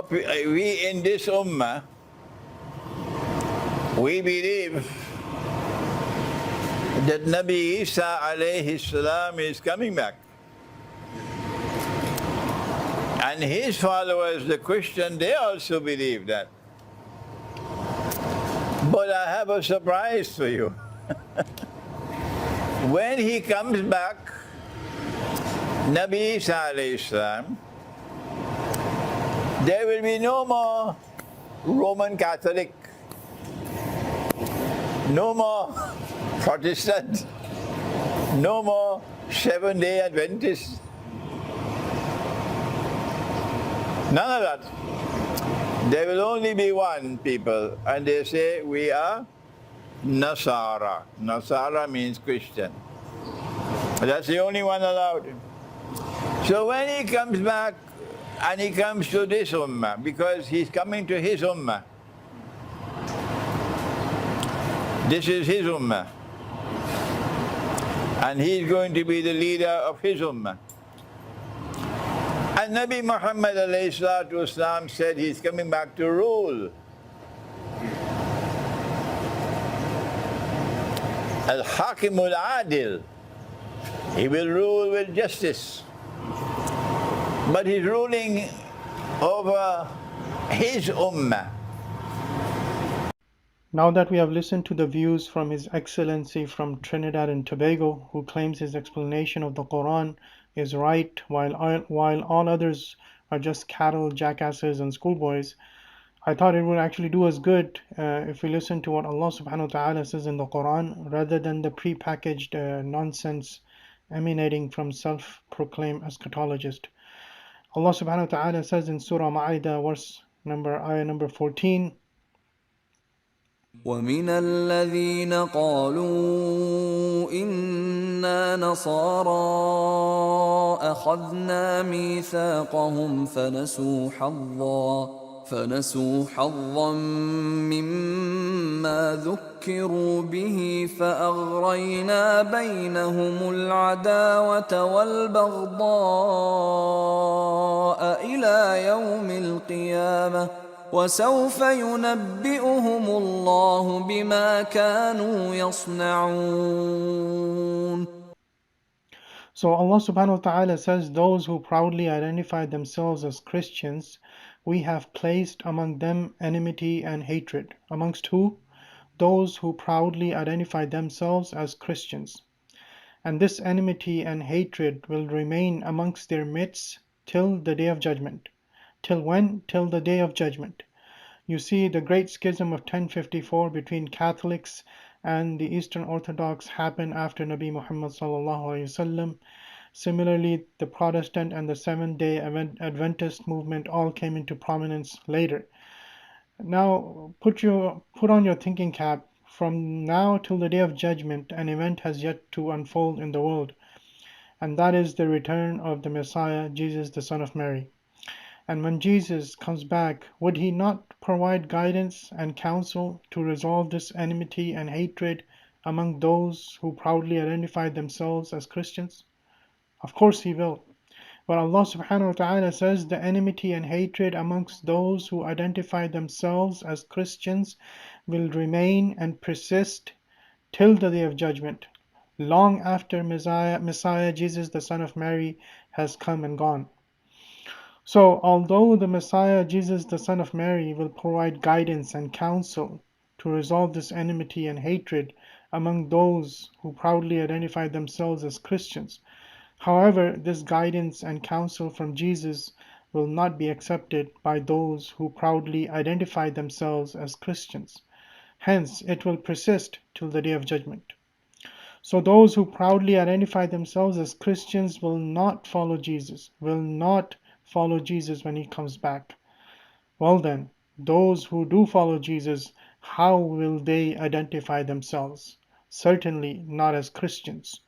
we in this ummah, we believe that Nabi Isa alayhi salam is coming back. And his followers, the Christian, they also believe that. But I have a surprise for you. When he comes back, Nabi Isa alayhi salam, there will be no more Roman Catholic, no more Protestant, no more Seventh-day Adventist. None of that. There will only be one people, and they say we are Nasara. Nasara means Christian. That's the only one allowed. So when he comes back, and he comes to this ummah, because he's coming to his ummah. This is his ummah. And he's going to be the leader of his ummah. And Nabi Muhammad ﷺ said he's coming back to rule. Al-Hakim al-Adil. He will rule with justice. But he's ruling over his ummah. Now that we have listened to the views from His Excellency from Trinidad and Tobago, who claims his explanation of the Quran is right, while all others are just cattle, jackasses, and schoolboys, I thought it would actually do us good if we listen to what Allah subhanahu wa ta'ala says in the Quran, rather than the pre-packaged nonsense emanating from self-proclaimed eschatologist. Allah subhanahu wa ta'ala says in Surah Ma'idah, ayah number 14, وَمِنَ الَّذِينَ قَالُوا إِنَّا نَصَارَى أَخَذْنَا مِيثَاقَهُمْ فنسوا حظا مما ذكروا به فأغرينا بينهم العداوة والبغضاء إلى يوم القيامة وسوف ينبئهم الله بما كانوا يصنعون. So Allah subhanahu wa ta'ala says, those who proudly identify themselves as Christians, we have placed among them enmity and hatred. Amongst who? Those who proudly identify themselves as Christians. And this enmity and hatred will remain amongst their midst till the day of judgment. Till when? Till the day of judgment. You see, the great schism of 1054 between Catholics and the Eastern Orthodox happened after Nabi Muhammad sallallahu alaihi wasallam. Similarly, the Protestant and the Seventh-day Adventist movement all came into prominence later. Now, put on your thinking cap. From now till the day of judgment, an event has yet to unfold in the world, and that is the return of the Messiah, Jesus, the Son of Mary. And when Jesus comes back, would he not provide guidance and counsel to resolve this enmity and hatred among those who proudly identify themselves as Christians? Of course he will. But Allah subhanahu wa ta'ala says the enmity and hatred amongst those who identify themselves as Christians will remain and persist till the day of judgment, long after Messiah Jesus, the Son of Mary, has come and gone. So, although the Messiah Jesus, the Son of Mary, will provide guidance and counsel to resolve this enmity and hatred among those who proudly identify themselves as Christians, however, this guidance and counsel from Jesus will not be accepted by those who proudly identify themselves as Christians. Hence, it will persist till the day of judgment. So those who proudly identify themselves as Christians will not follow Jesus when he comes back. Well then, those who do follow Jesus, how will they identify themselves? Certainly not as Christians.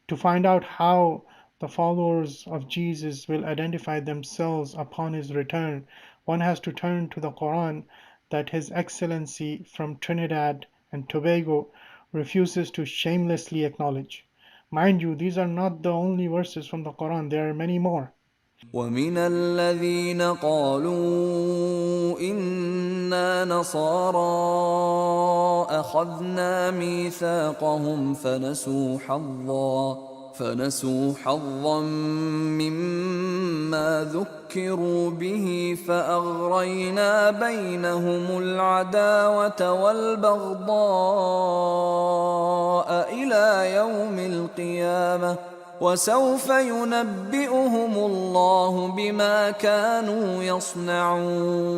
To find out how the followers of Jesus will identify themselves upon his return, one has to turn to the Quran that His Excellency from Trinidad and Tobago refuses to shamelessly acknowledge. Mind you, these are not the only verses from the Quran, there are many more. ومن الذين قالوا إنا نصارى أخذنا ميثاقهم فنسوا حظا مما ذكروا به فأغرينا بينهم العداوة والبغضاء إلى يوم القيامة وسوف ينبئهم الله بما كانوا يصنعون